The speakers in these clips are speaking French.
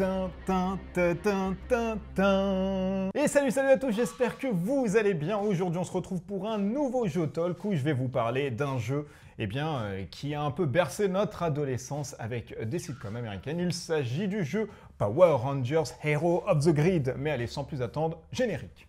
Et salut à tous, j'espère que vous allez bien. Aujourd'hui on se retrouve pour un nouveau jeu Talk où je vais vous parler d'un jeu qui a un peu bercé notre adolescence avec des sitcoms américaines. Il s'agit du jeu Power Rangers Hero of the Grid. Mais allez, sans plus attendre, générique.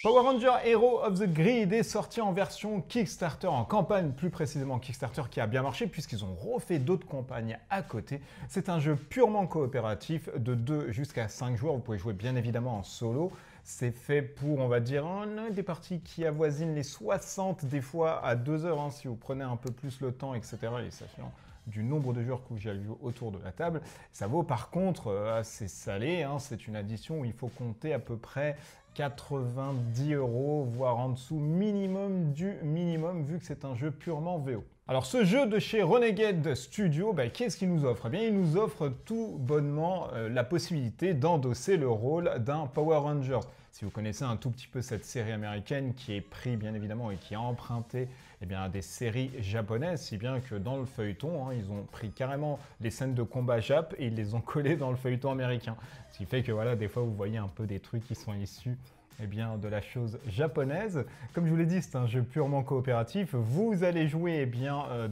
Power Rangers Hero of the Grid est sorti en version Kickstarter, en campagne plus précisément Kickstarter, qui a bien marché puisqu'ils ont refait d'autres campagnes à côté. C'est un jeu purement coopératif de 2 jusqu'à 5 joueurs. Vous pouvez jouer bien évidemment en solo. C'est fait pour, on va dire, des parties qui avoisinent les 60 des fois à 2 heures, hein, si vous prenez un peu plus le temps, etc. Et sachant du nombre de joueurs que j'ai joué autour de la table. Ça vaut par contre assez salé, hein. C'est une addition où il faut compter à peu près 90 €, voire en dessous minimum du minimum, vu que c'est un jeu purement VO. Alors ce jeu de chez Renegade Studio, qu'est-ce qu'il nous offre? Eh bien, il nous offre tout bonnement la possibilité d'endosser le rôle d'un Power Rangers. Si vous connaissez un tout petit peu cette série américaine qui est prise bien évidemment et qui a emprunté à des séries japonaises, si bien que dans le feuilleton, ils ont pris carrément les scènes de combat jap et ils les ont collées dans le feuilleton américain. Ce qui fait que voilà, des fois vous voyez un peu des trucs qui sont issus de la chose japonaise. Comme je vous l'ai dit, c'est un jeu purement coopératif. Vous allez jouer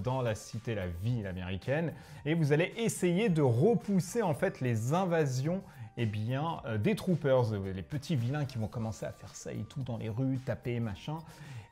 dans la cité, la ville américaine, et vous allez essayer de repousser en fait les invasions des troopers, les petits vilains qui vont commencer à faire ça et tout dans les rues, taper, machin.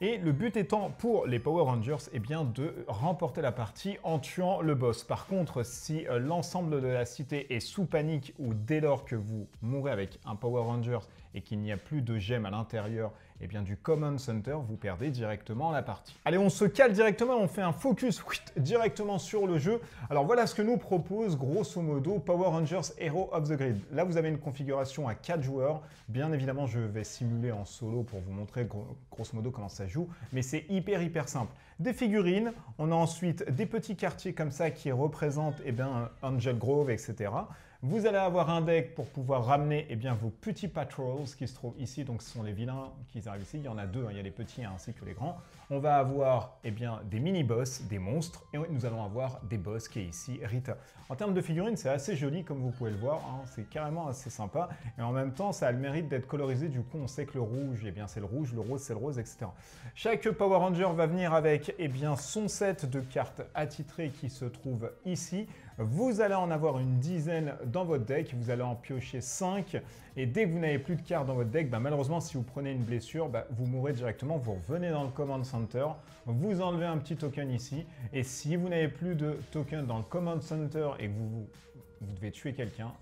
Et le but étant pour les Power Rangers de remporter la partie en tuant le boss. Par contre, si l'ensemble de la cité est sous panique ou dès lors que vous mourrez avec un Power Rangers et qu'il n'y a plus de gemmes à l'intérieur du Command Center, vous perdez directement la partie. Allez, on se cale directement, on fait un focus directement sur le jeu. Alors voilà ce que nous propose grosso modo Power Rangers Hero of the Grid. Là, vous avez une configuration à 4 joueurs. Bien évidemment, je vais simuler en solo pour vous montrer grosso modo comment ça joue, mais c'est hyper simple. Des figurines, on a ensuite des petits quartiers comme ça qui représentent Angel Grove, etc. Vous allez avoir un deck pour pouvoir ramener vos petits patrols qui se trouvent ici. Donc ce sont les vilains qui arrivent ici. Il y en a deux, il y a les petits ainsi que les grands. On va avoir des mini-boss, des monstres, et nous allons avoir des boss qui est ici Rita. En termes de figurines, c'est assez joli comme vous pouvez le voir, c'est carrément assez sympa. Et en même temps, ça a le mérite d'être colorisé. Du coup, on sait que le rouge, c'est le rouge, le rose, c'est le rose, etc. Chaque Power Ranger va venir avec son set de cartes attitrées qui se trouve ici. Vous allez en avoir une dizaine dans votre deck, vous allez en piocher 5 et dès que vous n'avez plus de cartes dans votre deck, malheureusement si vous prenez une blessure, vous mourrez directement, vous revenez dans le Command Center, vous enlevez un petit token ici et si vous n'avez plus de token dans le Command Center et que vous devez tuer quelqu'un,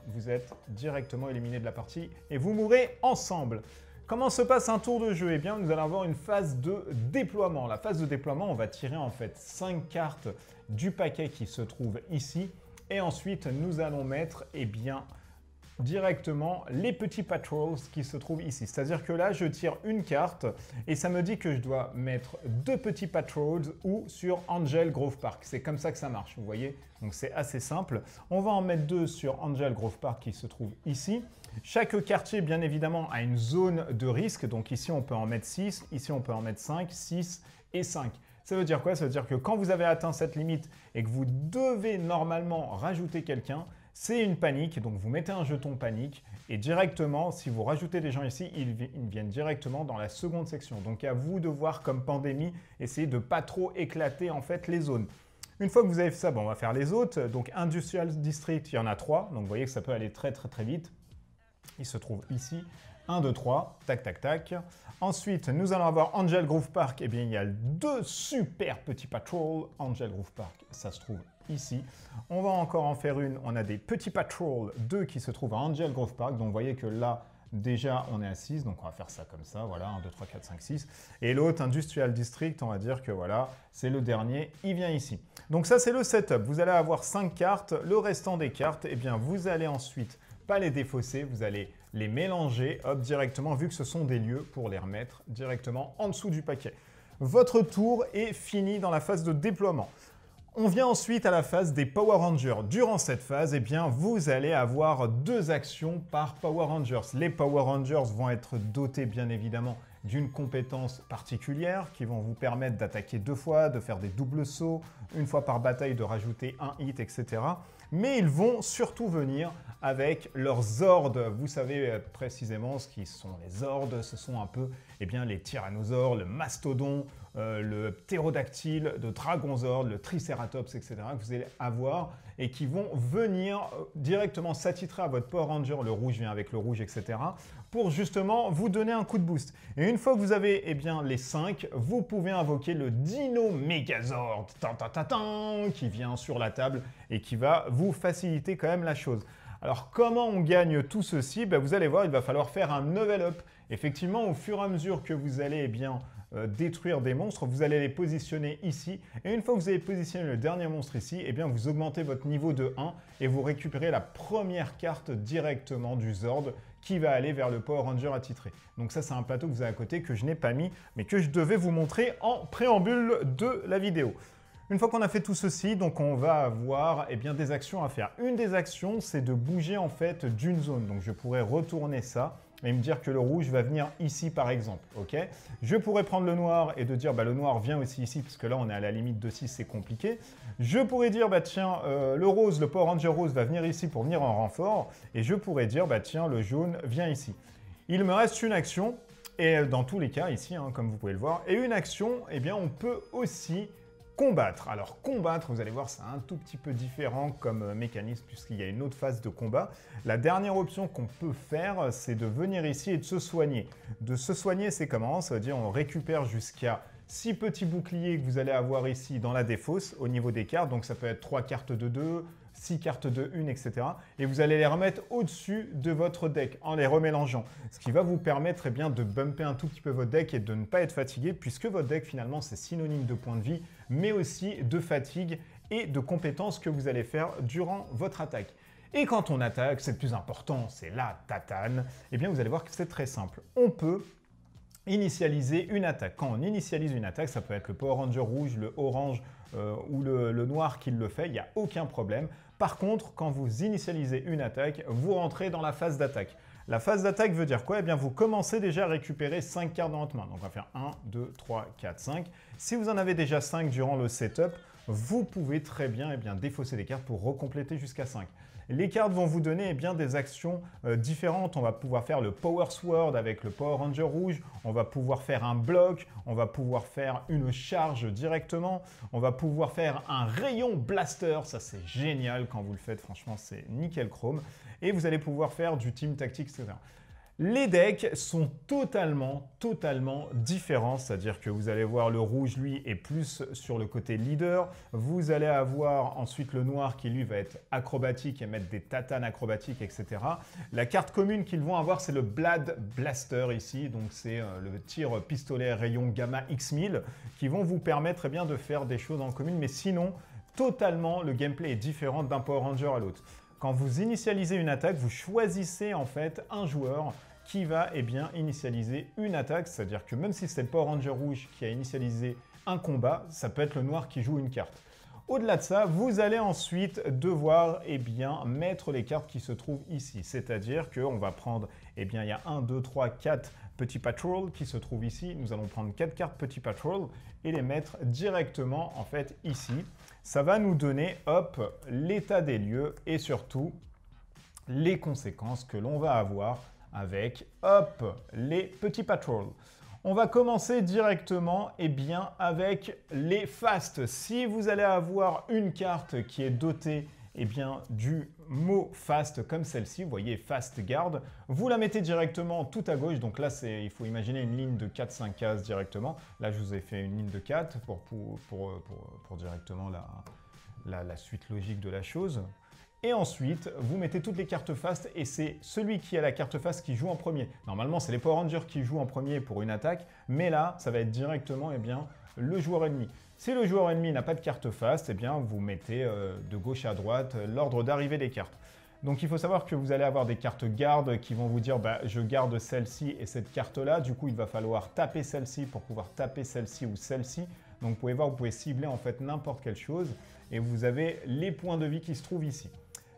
vous êtes directement éliminé de la partie et vous mourrez ensemble. Comment se passe un tour de jeu? Nous allons avoir une phase de déploiement. La phase de déploiement, on va tirer en fait 5 cartes du paquet qui se trouve ici. Et ensuite, nous allons mettre directement les petits patrols qui se trouvent ici. C'est-à-dire que là, je tire une carte et ça me dit que je dois mettre 2 petits patrols ou sur Angel Grove Park. C'est comme ça que ça marche, vous voyez? Donc c'est assez simple. On va en mettre 2 sur Angel Grove Park qui se trouve ici. Chaque quartier, bien évidemment, a une zone de risque. Donc ici, on peut en mettre 6, ici, on peut en mettre 5, 6 et 5. Ça veut dire quoi? Ça veut dire que quand vous avez atteint cette limite et que vous devez normalement rajouter quelqu'un, c'est une panique. Donc vous mettez un jeton panique et directement, si vous rajoutez des gens ici, ils viennent directement dans la seconde section. Donc à vous de voir comme pandémie, essayer de ne pas trop éclater en fait les zones. Une fois que vous avez fait ça, on va faire les autres. Donc Industrial District, il y en a 3. Donc vous voyez que ça peut aller très vite. Il se trouve ici, 1, 2, 3, tac, tac, tac. Ensuite, nous allons avoir Angel Grove Park. Il y a 2 super petits patrols. Angel Grove Park, ça se trouve ici. On va encore en faire une. On a des petits patrols, 2 qui se trouvent à Angel Grove Park. Donc, vous voyez que là, déjà, on est à 6. Donc, on va faire ça comme ça. Voilà, 1, 2, 3, 4, 5, 6. Et l'autre, Industrial District, on va dire que voilà, c'est le dernier. Il vient ici. Donc, ça, c'est le setup. Vous allez avoir 5 cartes. Le restant des cartes, vous allez ensuite pas les défausser, vous allez les mélanger directement, vu que ce sont des lieux pour les remettre directement en dessous du paquet. Votre tour est fini dans la phase de déploiement. On vient ensuite à la phase des Power Rangers. Durant cette phase, vous allez avoir 2 actions par Power Rangers. Les Power Rangers vont être dotés bien évidemment d'une compétence particulière qui vont vous permettre d'attaquer 2 fois, de faire des doubles sauts, une fois par bataille de rajouter un hit, etc. Mais ils vont surtout venir avec leurs Zords. Vous savez précisément ce qui sont les Zords. Ce sont un peu les tyrannosaures, le mastodon, le ptérodactyle, le dragonzord, le tricératops, etc. que vous allez avoir et qui vont venir directement s'attitrer à votre Power Ranger. Le rouge vient avec le rouge, etc. pour justement vous donner un coup de boost. Et une fois que vous avez les 5, vous pouvez invoquer le Dino Megazord qui vient sur la table et qui va vous faciliter quand même la chose. Alors comment on gagne tout ceci? Vous allez voir, il va falloir faire un level up. Effectivement, au fur et à mesure que vous allez détruire des monstres, vous allez les positionner ici. Et une fois que vous avez positionné le dernier monstre ici, vous augmentez votre niveau de 1 et vous récupérez la première carte directement du Zord qui va aller vers le Power Ranger attitré. Donc ça, c'est un plateau que vous avez à côté que je n'ai pas mis, mais que je devais vous montrer en préambule de la vidéo. Une fois qu'on a fait tout ceci, donc on va avoir des actions à faire. Une des actions, c'est de bouger en fait d'une zone. Donc je pourrais retourner ça et me dire que le rouge va venir ici par exemple. Ok, je pourrais prendre le noir et de dire le noir vient aussi ici, parce que là on est à la limite de 6, c'est compliqué. Je pourrais dire tiens, le rose, le Power Ranger rose va venir ici pour venir en renfort. Et je pourrais dire tiens, le jaune vient ici. Il me reste une action, et dans tous les cas ici, comme vous pouvez le voir, et une action, on peut aussi combattre. Alors combattre, vous allez voir, c'est un tout petit peu différent comme mécanisme puisqu'il y a une autre phase de combat. La dernière option qu'on peut faire, c'est de venir ici et de se soigner. De se soigner, c'est comment? Ça veut dire on récupère jusqu'à 6 petits boucliers que vous allez avoir ici dans la défausse au niveau des cartes. Donc ça peut être 3 cartes de 2, 6 cartes de 1, etc. Et vous allez les remettre au-dessus de votre deck en les remélangeant. Ce qui va vous permettre de bumper un tout petit peu votre deck et de ne pas être fatigué puisque votre deck finalement c'est synonyme de points de vie mais aussi de fatigue et de compétences que vous allez faire durant votre attaque. Et quand on attaque, c'est le plus important, c'est la tatane, vous allez voir que c'est très simple. On peut initialiser une attaque. Quand on initialise une attaque, ça peut être le Power Ranger rouge, le orange ou le noir qui le fait, il n'y a aucun problème. Par contre, quand vous initialisez une attaque, vous rentrez dans la phase d'attaque. La phase d'attaque veut dire quoi? Vous commencez déjà à récupérer 5 cartes dans votre main. Donc on va faire 1, 2, 3, 4, 5. Si vous en avez déjà 5 durant le setup, vous pouvez très bien défausser des cartes pour recompléter jusqu'à 5. Les cartes vont vous donner des actions différentes. On va pouvoir faire le Power Sword avec le Power Ranger rouge. On va pouvoir faire un bloc. On va pouvoir faire une charge directement. On va pouvoir faire un rayon blaster. Ça, c'est génial quand vous le faites. Franchement, c'est nickel chrome. Et vous allez pouvoir faire du team tactique, etc. Les decks sont totalement différents, c'est-à-dire que vous allez voir le rouge, lui, est plus sur le côté leader. Vous allez avoir ensuite le noir qui, lui, va être acrobatique et mettre des tatanes acrobatiques, etc. La carte commune qu'ils vont avoir, c'est le Blade Blaster ici, donc c'est le tir pistolet rayon gamma X1000 qui vont vous permettre de faire des choses en commune, mais sinon, totalement, le gameplay est différent d'un Power Ranger à l'autre. Quand vous initialisez une attaque, vous choisissez en fait un joueur qui va initialiser une attaque, c'est-à-dire que même si c'est le Power Ranger rouge qui a initialisé un combat, ça peut être le noir qui joue une carte. Au-delà de ça, vous allez ensuite devoir mettre les cartes qui se trouvent ici, c'est-à-dire qu'on va prendre, il y a 1, 2, 3, 4 petits patrols qui se trouvent ici. Nous allons prendre 4 cartes petits patrols et les mettre directement en fait ici. Ça va nous donner, hop, l'état des lieux et surtout les conséquences que l'on va avoir avec, hop, les petits patrols. On va commencer directement avec les fast. Si vous allez avoir une carte qui est dotée du mot fast comme celle-ci, vous voyez fast guard, vous la mettez directement tout à gauche. Donc là, il faut imaginer une ligne de 4-5 cases directement. Là, je vous ai fait une ligne de 4 pour directement la suite logique de la chose. Et ensuite, vous mettez toutes les cartes fast et c'est celui qui a la carte fast qui joue en premier. Normalement, c'est les Power Rangers qui jouent en premier pour une attaque, mais là, ça va être directement le joueur ennemi. Si le joueur ennemi n'a pas de carte fast, vous mettez de gauche à droite l'ordre d'arrivée des cartes. Donc il faut savoir que vous allez avoir des cartes garde qui vont vous dire je garde celle-ci et cette carte-là. Du coup, il va falloir taper celle-ci pour pouvoir taper celle-ci ou celle-ci. Donc vous pouvez voir, vous pouvez cibler en fait n'importe quelle chose et vous avez les points de vie qui se trouvent ici.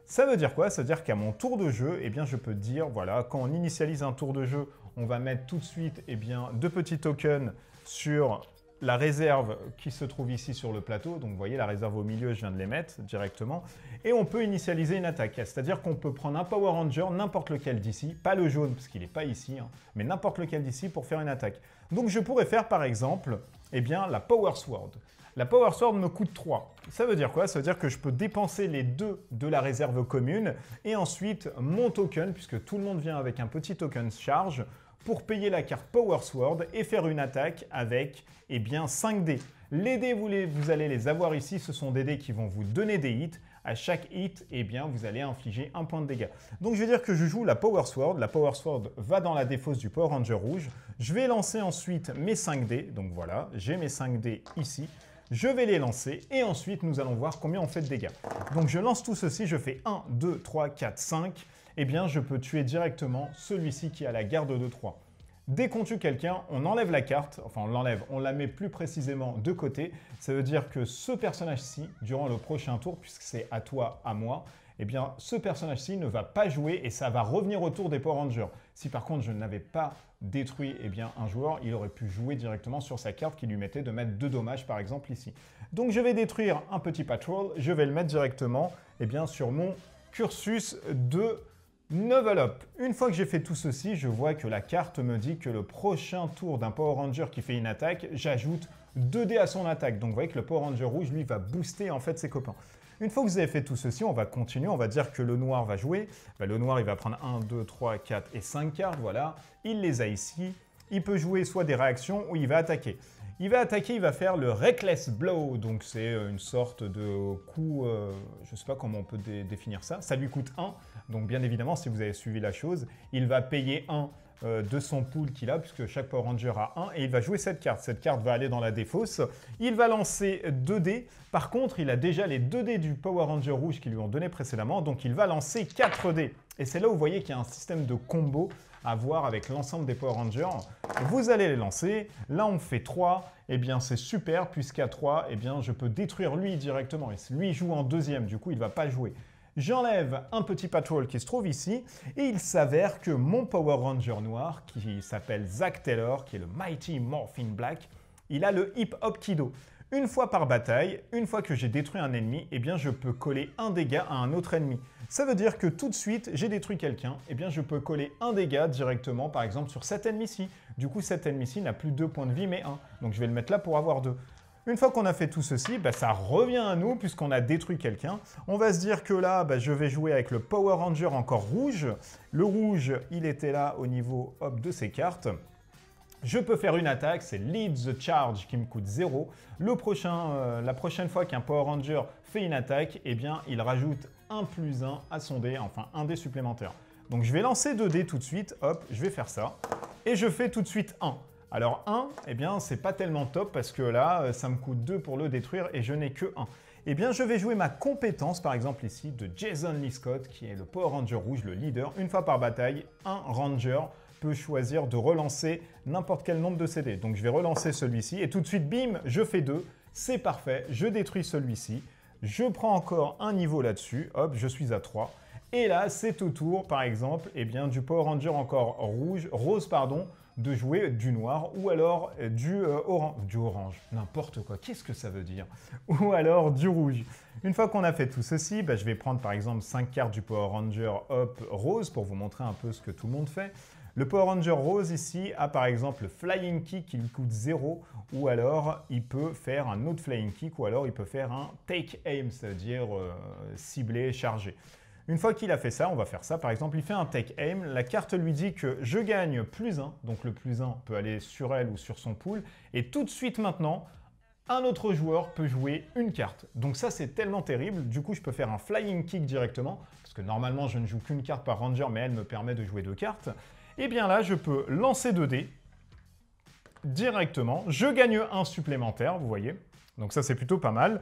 Ça veut dire quoi? Ça veut dire qu'à mon tour de jeu, je peux dire, voilà, quand on initialise un tour de jeu, On va mettre tout de suite eh bien, 2 petits tokens sur la réserve qui se trouve ici sur le plateau. Donc vous voyez, la réserve au milieu, je viens de les mettre directement. Et on peut initialiser une attaque. C'est-à-dire qu'on peut prendre un Power Ranger, n'importe lequel d'ici, pas le jaune parce qu'il n'est pas ici, hein, mais n'importe lequel d'ici pour faire une attaque. Donc je pourrais faire par exemple eh bien, la Power Sword. La Power Sword me coûte 3. Ça veut dire quoi? Ça veut dire que je peux dépenser les 2 de la réserve commune et ensuite mon token, puisque tout le monde vient avec un petit token charge, pour payer la carte Power Sword et faire une attaque avec eh bien, 5 dés. Les dés, vous allez les avoir ici, ce sont des dés qui vont vous donner des hits. À chaque hit, eh bien, vous allez infliger 1 point de dégâts. Donc je vais dire que je joue la Power Sword. La Power Sword va dans la défausse du Power Ranger rouge. Je vais lancer ensuite mes 5 dés. Donc voilà, j'ai mes 5 dés ici. Je vais les lancer et ensuite nous allons voir combien on fait de dégâts. Donc je lance tout ceci, je fais 1, 2, 3, 4, 5. Eh bien je peux tuer directement celui-ci qui a la garde de 3. Dès qu'on tue quelqu'un, on enlève la carte, enfin on l'enlève, on la met plus précisément de côté. Ça veut dire que ce personnage-ci, durant le prochain tour, puisque c'est à toi, à moi, eh bien ce personnage-ci ne va pas jouer et ça va revenir au tour des Power Rangers. Si par contre je n'avais pas détruit eh bien, un joueur, il aurait pu jouer directement sur sa carte qui lui mettait de mettre 2 dommages par exemple ici. Donc je vais détruire un petit patrol, je vais le mettre directement eh bien, sur mon cursus de Level Up. Une fois que j'ai fait tout ceci, je vois que la carte me dit que le prochain tour d'un Power Ranger qui fait une attaque, j'ajoute 2 dés à son attaque. Donc vous voyez que le Power Ranger rouge, lui, va booster en fait ses copains. Une fois que vous avez fait tout ceci, on va continuer, on va dire que le noir va jouer. Le noir, il va prendre 1, 2, 3, 4 et 5 cartes, voilà. Il les a ici. Il peut jouer soit des réactions ou il va attaquer. Il va attaquer, il va faire le Reckless Blow, donc c'est une sorte de coup, je ne sais pas comment on peut définir ça. Ça lui coûte 1, donc bien évidemment, si vous avez suivi la chose, il va payer 1 de son pool qu'il a, puisque chaque Power Ranger a 1, et il va jouer cette carte. Cette carte va aller dans la défausse. Il va lancer 2 dés. Par contre, il a déjà les 2 dés du Power Ranger rouge qui lui ont donné précédemment, donc il va lancer 4 dés. Et c'est là où vous voyez qu'il y a un système de combo à voir avec l'ensemble des Power Rangers. Vous allez les lancer. Là, on fait 3. Eh bien, c'est super, puisqu'à 3, eh bien, je peux détruire lui directement. Et lui joue en deuxième, du coup, il ne va pas jouer. J'enlève un petit patrol qui se trouve ici et il s'avère que mon Power Ranger noir, qui s'appelle Zack Taylor, qui est le Mighty Morphin Black, il a le Hip Hop Kido. Une fois par bataille, une fois que j'ai détruit un ennemi, eh bien je peux coller un dégât à un autre ennemi. Ça veut dire que tout de suite, j'ai détruit quelqu'un, eh bien je peux coller un dégât directement, par exemple, sur cet ennemi-ci. Du coup, cet ennemi-ci n'a plus 2 points de vie, mais 1. Donc je vais le mettre là pour avoir 2. Une fois qu'on a fait tout ceci, ça revient à nous puisqu'on a détruit quelqu'un. On va se dire que là, je vais jouer avec le Power Ranger encore rouge. Le rouge, il était là au niveau de ses cartes. Je peux faire une attaque, c'est Lead the Charge qui me coûte 0. La prochaine fois qu'un Power Ranger fait une attaque, eh bien, il rajoute un plus 1 à son dé, enfin un dé supplémentaire. Donc je vais lancer 2 dés tout de suite, hop, je vais faire ça. Et je fais tout de suite 1. Alors 1, eh bien, c'est pas tellement top parce que là, ça me coûte 2 pour le détruire et je n'ai que 1. Eh bien, je vais jouer ma compétence, par exemple ici, de Jason Lee Scott, qui est le Power Ranger rouge, le leader. Une fois par bataille, un Ranger peut choisir de relancer n'importe quel nombre de CD. Donc je vais relancer celui-ci et tout de suite, bim, je fais 2. C'est parfait, je détruis celui-ci. Je prends encore un niveau là-dessus, hop, je suis à 3. Et là, c'est au tour, par exemple, eh bien, du Power Ranger encore rose, de jouer du noir ou alors du orange, n'importe quoi, qu'est-ce que ça veut dire? Ou alors du rouge. Une fois qu'on a fait tout ceci, je vais prendre par exemple 5 cartes du Power Ranger rose pour vous montrer un peu ce que tout le monde fait. Le Power Ranger rose ici a par exemple le Flying Kick qui lui coûte 0 ou alors il peut faire un autre Flying Kick ou alors il peut faire un Take Aim, c'est-à-dire ciblé, chargé. Une fois qu'il a fait ça, on va faire ça. Par exemple, il fait un Take Aim. La carte lui dit que je gagne plus 1. Donc le plus 1 peut aller sur elle ou sur son pool. Et tout de suite maintenant, un autre joueur peut jouer une carte. Donc ça, c'est tellement terrible. Du coup, je peux faire un Flying Kick directement. Parce que normalement, je ne joue qu'une carte par Ranger, mais elle me permet de jouer 2 cartes. Et bien là, je peux lancer 2 dés directement. Je gagne 1 supplémentaire, vous voyez. Donc ça, c'est plutôt pas mal.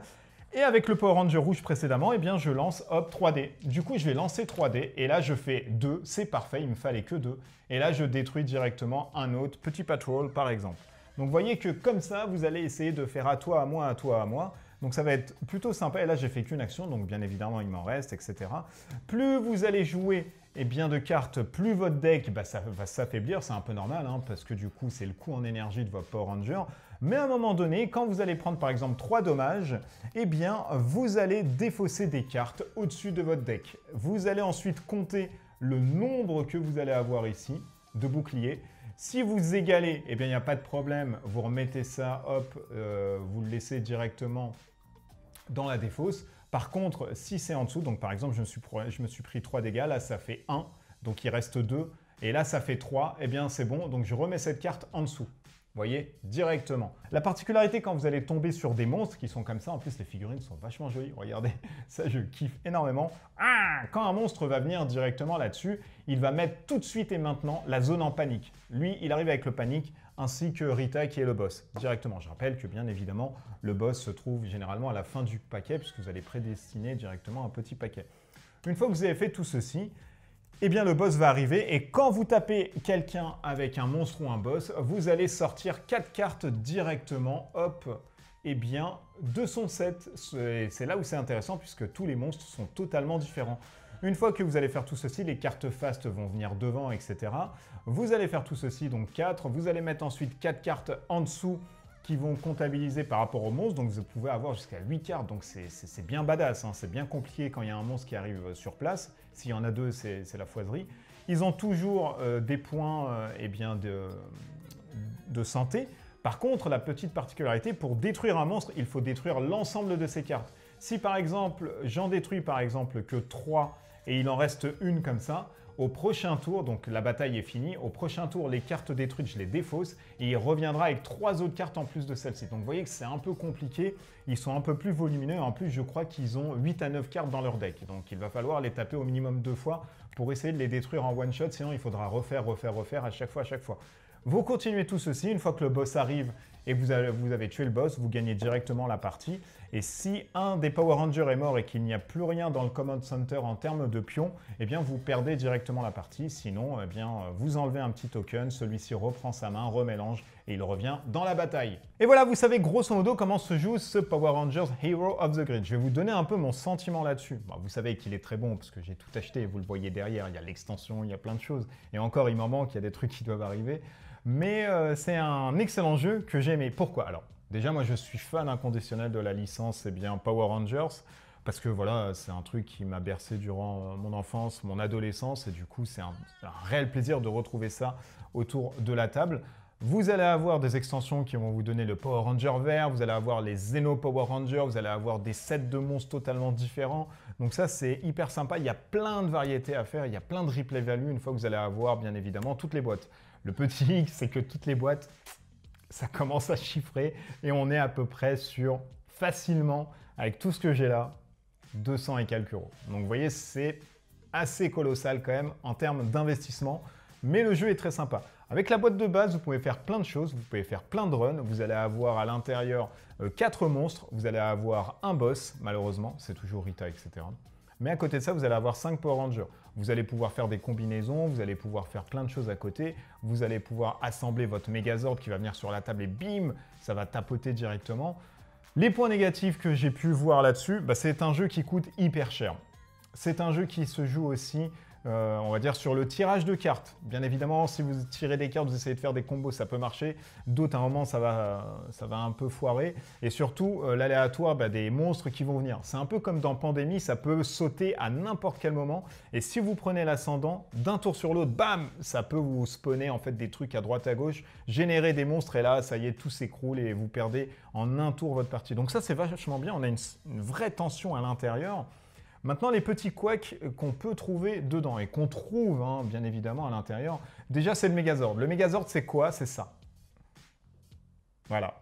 Et avec le Power Ranger rouge précédemment, eh bien je lance, hop, 3D. Du coup, je vais lancer 3D et là, je fais 2. C'est parfait, il me fallait que 2. Et là, je détruis directement un autre petit patrol, par exemple. Donc, vous voyez que comme ça, vous allez essayer de faire à toi, à moi, Donc ça va être plutôt sympa. Et là, j'ai fait qu'une action, donc bien évidemment, il m'en reste, etc. Plus vous allez jouer de cartes, plus votre deck ça va s'affaiblir. C'est un peu normal, hein, parce que du coup, c'est le coût en énergie de votre Power Ranger. Mais à un moment donné, quand vous allez prendre par exemple 3 dommages, vous allez défausser des cartes au-dessus de votre deck. Vous allez ensuite compter le nombre que vous allez avoir ici de boucliers. Si vous égalez, il n'y a pas de problème, vous remettez ça, hop, vous le laissez directement dans la défausse. Par contre, si c'est en dessous, donc par exemple, je me suis pris 3 dégâts, là ça fait 1, donc il reste 2, et là ça fait 3, c'est bon, donc je remets cette carte en dessous. Vous voyez, directement. La particularité quand vous allez tomber sur des monstres qui sont comme ça, en plus les figurines sont vachement jolies, regardez, ça je kiffe énormément. Quand un monstre va venir directement là-dessus, il va mettre tout de suite et maintenant la zone en panique. Lui, il arrive avec le panique, ainsi que Rita qui est le boss, directement. Je rappelle que bien évidemment, le boss se trouve généralement à la fin du paquet, puisque vous allez prédestiner directement un petit paquet. Une fois que vous avez fait tout ceci, le boss va arriver et quand vous tapez quelqu'un avec un monstre ou un boss, vous allez sortir 4 cartes directement, hop, de son set. C'est là où c'est intéressant puisque tous les monstres sont totalement différents. Une fois que vous allez faire tout ceci, les cartes fast vont venir devant, etc. Vous allez faire tout ceci, donc 4. Vous allez mettre ensuite 4 cartes en dessous qui vont comptabiliser par rapport au monstre. Donc vous pouvez avoir jusqu'à 8 cartes, donc c'est bien badass, hein. C'est bien compliqué quand il y a un monstre qui arrive sur place. S'il y en a 2, c'est la foiserie. Ils ont toujours des points de santé. Par contre, la petite particularité, pour détruire un monstre, il faut détruire l'ensemble de ses cartes. Si par exemple, j'en détruis par exemple que 3 et il en reste une comme ça, au prochain tour, donc la bataille est finie, au prochain tour, les cartes détruites, je les défausse et il reviendra avec 3 autres cartes en plus de celle-ci. Donc vous voyez que c'est un peu compliqué, ils sont un peu plus volumineux. En plus, je crois qu'ils ont 8 à 9 cartes dans leur deck. Donc il va falloir les taper au minimum 2 fois pour essayer de les détruire en one shot, sinon il faudra refaire à chaque fois. Vous continuez tout ceci, une fois que le boss arrive et que vous avez tué le boss, vous gagnez directement la partie. Et si un des Power Rangers est mort et qu'il n'y a plus rien dans le Command Center en termes de pions, vous perdez directement la partie. Sinon, vous enlevez un petit token, celui-ci reprend sa main, remélange et il revient dans la bataille. Et voilà, vous savez grosso modo comment se joue ce Power Rangers Hero of the Grid. Je vais vous donner un peu mon sentiment là-dessus. Bon, vous savez qu'il est très bon parce que j'ai tout acheté, vous le voyez derrière, il y a l'extension, il y a plein de choses. Et encore, il m'en manque, il y a des trucs qui doivent arriver. Mais c'est un excellent jeu que j'ai aimé. Pourquoi? Alors, déjà, moi, je suis fan inconditionnel de la licence Power Rangers, parce que voilà, c'est un truc qui m'a bercé durant mon enfance, mon adolescence, et du coup, c'est un réel plaisir de retrouver ça autour de la table. Vous allez avoir des extensions qui vont vous donner le Power Ranger vert, vous allez avoir les Xeno Power Rangers, vous allez avoir des sets de monstres totalement différents. Donc ça, c'est hyper sympa. Il y a plein de variétés à faire, il y a plein de replay value une fois que vous allez avoir, bien évidemment, toutes les boîtes. Le petit hic, c'est que toutes les boîtes, ça commence à chiffrer et on est à peu près sur, facilement, avec tout ce que j'ai là, 200 et quelques euros. Donc vous voyez, c'est assez colossal quand même en termes d'investissement, mais le jeu est très sympa. Avec la boîte de base, vous pouvez faire plein de choses, vous pouvez faire plein de runs, vous allez avoir à l'intérieur 4 monstres, vous allez avoir un boss, malheureusement, c'est toujours Rita, etc. Mais à côté de ça, vous allez avoir 5 Power Rangers. Vous allez pouvoir faire des combinaisons, vous allez pouvoir faire plein de choses à côté, vous allez pouvoir assembler votre Megazord qui va venir sur la table et bim, ça va tapoter directement. Les points négatifs que j'ai pu voir là-dessus, c'est un jeu qui coûte hyper cher. C'est un jeu qui se joue aussi, on va dire, sur le tirage de cartes. Bien évidemment, si vous tirez des cartes, vous essayez de faire des combos, ça peut marcher. D'autres, à un moment, ça va un peu foirer. Et surtout, l'aléatoire des monstres qui vont venir. C'est un peu comme dans Pandémie, ça peut sauter à n'importe quel moment. Et si vous prenez l'ascendant, d'un tour sur l'autre, bam, ça peut vous spawner en fait des trucs à droite à gauche, générer des monstres et là, ça y est, tout s'écroule et vous perdez en un tour votre partie. Donc ça, c'est vachement bien. On a une vraie tension à l'intérieur. Maintenant, les petits couacs qu'on peut trouver dedans et qu'on trouve bien évidemment à l'intérieur, déjà c'est le Megazord. Le Megazord, c'est quoi? C'est ça. Voilà.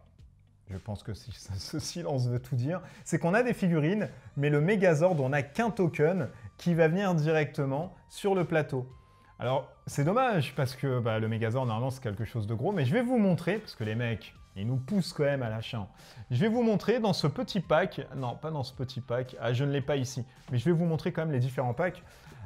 Je pense que ce silence veut tout dire. C'est qu'on a des figurines, mais le Megazord, on n'a qu'un token qui va venir directement sur le plateau. Alors, c'est dommage parce que le Megazord, normalement, c'est quelque chose de gros, mais je vais vous montrer, parce que les mecs, ils nous poussent quand même à l'achat. Je vais vous montrer dans ce petit pack, non, pas dans ce petit pack, je ne l'ai pas ici, mais je vais vous montrer quand même les différents packs.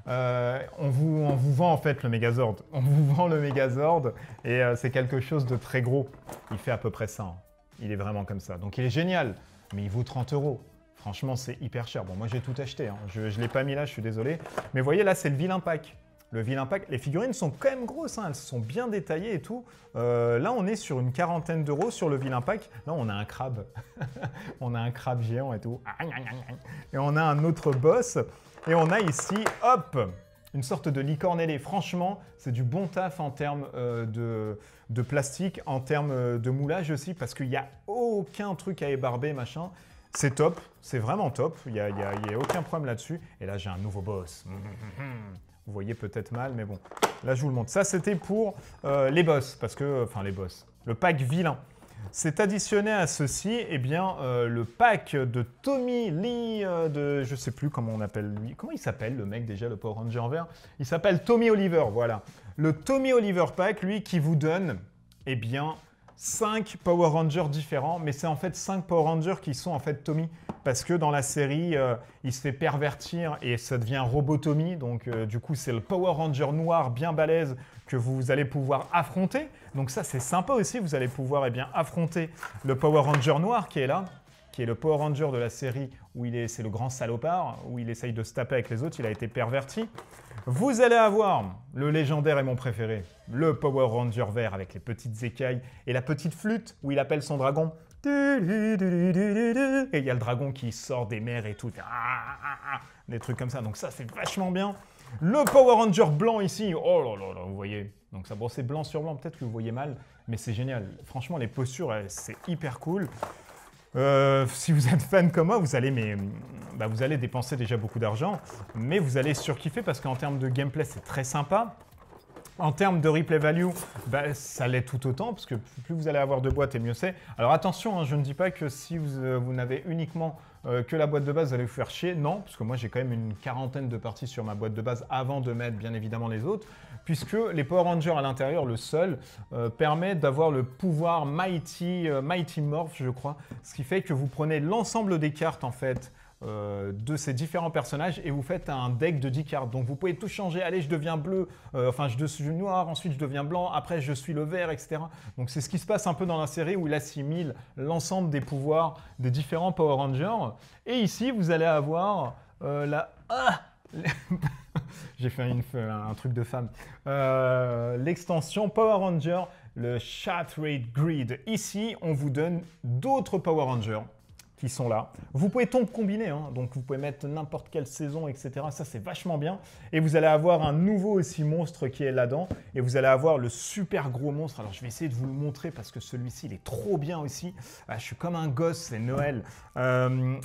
On vous vend en fait le Megazord. On vous vend le Megazord et c'est quelque chose de très gros. Il fait à peu près ça. Il est vraiment comme ça. Donc il est génial. mais il vaut 30 €. Franchement, c'est hyper cher. Bon, moi, j'ai tout acheté. Hein. Je ne l'ai pas mis là, je suis désolé. Mais vous voyez, là, c'est le vilain pack. Le vilain pack. Les figurines sont quand même grosses. Hein. Elles sont bien détaillées et tout. Là, on est sur une quarantaine d'euros sur le vilain pack. Là, on a un crabe. On a un crabe géant et tout. Et on a un autre boss. Et on a ici, hop, une sorte de licorne ailée. Franchement, c'est du bon taf en termes de plastique, en termes de moulage aussi, parce qu'il n'y a aucun truc à ébarber, machin. C'est top, c'est vraiment top, il n'y a aucun problème là-dessus. Et là, j'ai un nouveau boss. Vous voyez peut-être mal, mais bon. Là, je vous le montre. Ça, c'était pour les boss, parce que... Enfin, les boss. Le pack vilain. C'est additionné à ceci, eh bien, le pack de Tommy Lee, de... Je ne sais plus comment on appelle lui. Comment il s'appelle, le mec, déjà, le Power Ranger vert? Il s'appelle Tommy Oliver, voilà. Le Tommy Oliver pack, lui, qui vous donne, eh bien... 5 Power Rangers différents, mais c'est en fait 5 Power Rangers qui sont en fait Tommy, parce que dans la série, il se fait pervertir et ça devient Robotommy, donc du coup c'est le Power Ranger noir bien balèze que vous allez pouvoir affronter, donc ça c'est sympa aussi, vous allez pouvoir affronter le Power Ranger noir qui est là, qui est le Power Ranger de la série où c'est le grand salopard, où il essaye de se taper avec les autres, il a été perverti. Vous allez avoir le légendaire et mon préféré, le Power Ranger vert avec les petites écailles et la petite flûte où il appelle son dragon. Et il y a le dragon qui sort des mers et tout, des trucs comme ça. Donc ça, c'est vachement bien. Le Power Ranger blanc ici, oh là là là, vous voyez. Donc ça, bon, c'est blanc sur blanc, peut-être que vous voyez mal, mais c'est génial. Franchement, les postures, c'est hyper cool. Si vous êtes fan comme moi, vous allez dépenser déjà beaucoup d'argent, mais vous allez surkiffer parce qu'en termes de gameplay, c'est très sympa. En termes de replay value, ça l'est tout autant, parce que plus vous allez avoir de boîtes et mieux c'est. Alors attention, hein, je ne dis pas que si vous n'avez uniquement que la boîte de base, vous allez vous faire chier. Non, parce que moi j'ai quand même une quarantaine de parties sur ma boîte de base avant de mettre bien évidemment les autres, puisque les Power Rangers à l'intérieur, le seul, permet d'avoir le pouvoir Mighty Morph, je crois, ce qui fait que vous prenez l'ensemble des cartes en fait, de ces différents personnages et vous faites un deck de 10 cartes. Donc vous pouvez tout changer. Allez, je deviens bleu, je suis noir, ensuite je deviens blanc, après je suis le vert, etc. Donc c'est ce qui se passe un peu dans la série où il assimile l'ensemble des pouvoirs des différents Power Rangers. Et ici, vous allez avoir j'ai fait un truc de femme. L'extension Power Ranger, le Shattered Grid. Ici, on vous donne d'autres Power Rangers qui sont là. Vous pouvez tout combiner, hein, donc vous pouvez mettre n'importe quelle saison, etc. Ça, c'est vachement bien. Et vous allez avoir un nouveau aussi monstre qui est là-dedans. Et vous allez avoir le super gros monstre. Alors, je vais essayer de vous le montrer parce que celui-ci, il est trop bien aussi. Ah, je suis comme un gosse, c'est Noël. Je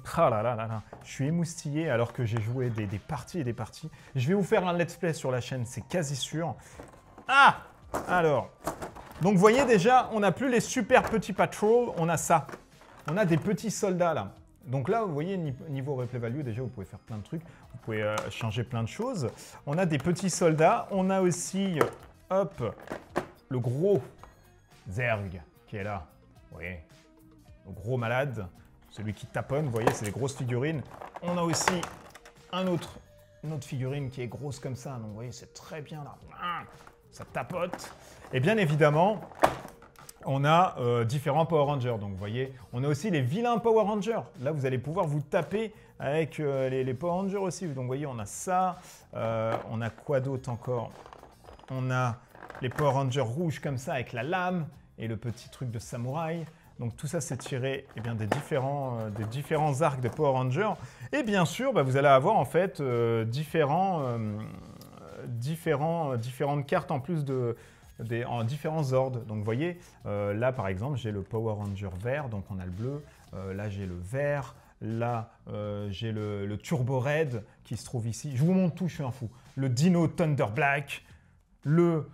suis émoustillé alors que j'ai joué des parties et des parties. Je vais vous faire un let's play sur la chaîne, c'est quasi sûr. Ah! Alors, donc vous voyez déjà, on n'a plus les super petits patrols, on a ça. On a des petits soldats là. Donc là, vous voyez, niveau replay value, déjà, vous pouvez faire plein de trucs. Vous pouvez changer plein de choses. On a des petits soldats. On a aussi, le gros Zerg qui est là. Vous voyez, le gros malade. Celui qui taponne, vous voyez, c'est des grosses figurines. On a aussi une autre figurine qui est grosse comme ça. Donc vous voyez, c'est très bien là. Ça tapote. Et bien évidemment... on a différents Power Rangers. Donc, vous voyez, on a aussi les vilains Power Rangers. Là, vous allez pouvoir vous taper avec les Power Rangers aussi. Donc, vous voyez, on a ça. On a quoi d'autre encore? On a les Power Rangers rouges comme ça avec la lame et le petit truc de samouraï. Donc, tout ça, c'est tiré des différents arcs de Power Rangers. Et bien sûr, vous allez avoir en fait différentes cartes en plus en différents ordres. Donc vous voyez, là par exemple, j'ai le Power Ranger vert, donc on a le bleu. Là j'ai le vert. Là j'ai le Turbo Red qui se trouve ici. Je vous montre tout, je suis un fou. Le Dino Thunder Black. Le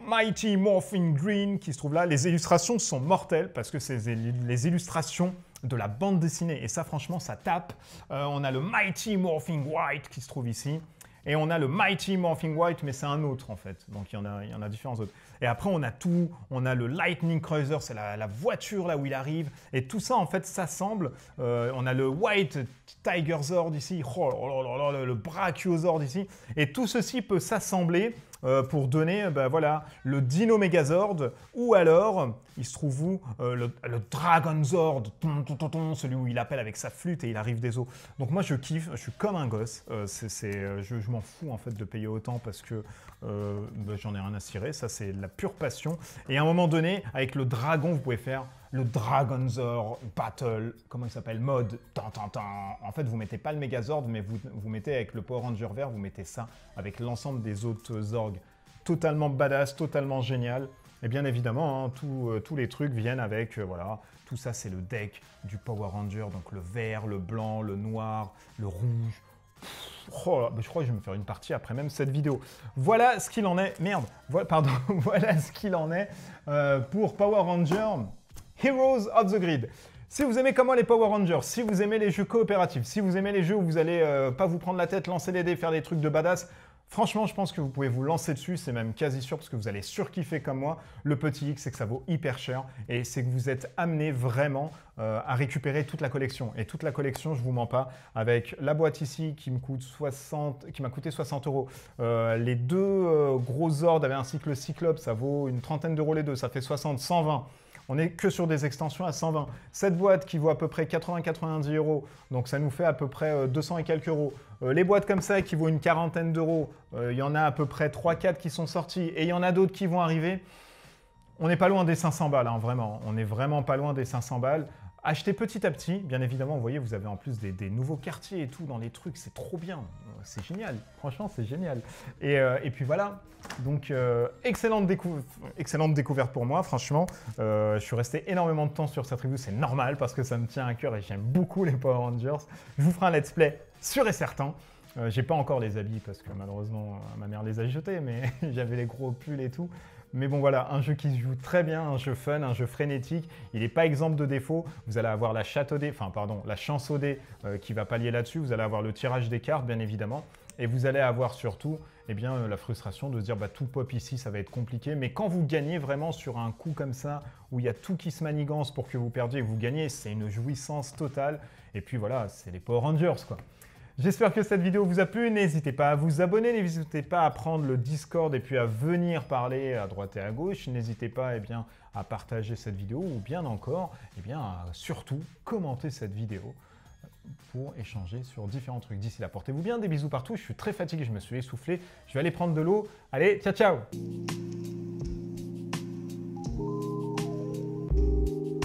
Mighty Morphin Green qui se trouve là. Les illustrations sont mortelles parce que c'est les illustrations de la bande dessinée. Et ça franchement, ça tape. On a le Mighty Morphin White qui se trouve ici. Et on a le Mighty Morphin White, mais c'est un autre en fait. Donc il y en a différents autres. Et après, on a tout. On a le Lightning Cruiser, c'est la voiture là où il arrive. Et tout ça, en fait, s'assemble. On a le White Tiger Zord ici. Oh là là, le Brachiosaurus ici. Et tout ceci peut s'assembler pour donner voilà, le Dino Megazord, ou alors, il se trouve où le Dragon Zord, celui où il appelle avec sa flûte et il arrive des eaux. Donc moi je kiffe, je suis comme un gosse, je m'en fous en fait de payer autant parce que j'en ai rien à cirer, ça c'est de la pure passion. Et à un moment donné, avec le dragon, vous pouvez faire le Dragon Zord Battle, comment il s'appelle, mode, en fait vous mettez pas le Megazord, mais vous mettez avec le Power Ranger vert, vous mettez ça avec l'ensemble des autres Zorgs. Totalement badass, totalement génial. Et bien évidemment, hein, tous les trucs viennent avec, voilà, tout ça c'est le deck du Power Ranger, donc le vert, le blanc, le noir, le rouge. Oh, je crois que je vais me faire une partie après même cette vidéo. Voilà ce qu'il en est, merde, pardon, voilà ce qu'il en est pour Power Ranger Heroes of the Grid. Si vous aimez comment les Power Rangers, si vous aimez les jeux coopératifs, si vous aimez les jeux où vous allez pas vous prendre la tête, lancer les dés, faire des trucs de badass, franchement, je pense que vous pouvez vous lancer dessus, c'est même quasi sûr parce que vous allez surkiffer comme moi. Le petit hic, c'est que ça vaut hyper cher et c'est que vous êtes amené vraiment à récupérer toute la collection. Et toute la collection, je vous mens pas, avec la boîte ici qui m'a coûté 60 €. Les deux gros Zords avec un cycle Cyclope, ça vaut une trentaine d'euros les deux, ça fait 60, 120. On n'est que sur des extensions à 120. Cette boîte qui vaut à peu près 80-90 €, donc ça nous fait à peu près 200 et quelques euros. Les boîtes comme ça qui vaut une quarantaine d'euros, il y en a à peu près 3-4 qui sont sorties et il y en a d'autres qui vont arriver. On n'est pas loin des 500 balles, hein, vraiment. On n'est vraiment pas loin des 500 balles. Achetez petit à petit, bien évidemment, vous voyez, vous avez en plus des nouveaux quartiers et tout dans les trucs, c'est trop bien, c'est génial, franchement c'est génial. Et puis voilà, donc excellente découverte pour moi, franchement, je suis resté énormément de temps sur cette review, c'est normal parce que ça me tient à cœur et j'aime beaucoup les Power Rangers. Je vous ferai un let's play sûr et certain. J'ai pas encore les habits parce que malheureusement ma mère les a jetés, mais j'avais les gros pulls et tout. Mais bon voilà, un jeu qui se joue très bien, un jeu fun, un jeu frénétique. Il n'est pas exempt de défauts. Vous allez avoir la chance au dé qui va pallier là-dessus. Vous allez avoir le tirage des cartes, bien évidemment. Et vous allez avoir surtout la frustration de se dire tout pop ici, ça va être compliqué. Mais quand vous gagnez vraiment sur un coup comme ça, où il y a tout qui se manigance pour que vous perdiez et que vous gagnez, c'est une jouissance totale. Et puis voilà, c'est les Power Rangers quoi. J'espère que cette vidéo vous a plu, n'hésitez pas à vous abonner, n'hésitez pas à prendre le Discord et puis à venir parler à droite et à gauche, n'hésitez pas à partager cette vidéo ou bien encore, à surtout commenter cette vidéo pour échanger sur différents trucs. D'ici là, portez-vous bien, des bisous partout, je suis très fatigué, je me suis essoufflé, je vais aller prendre de l'eau, allez, ciao ciao!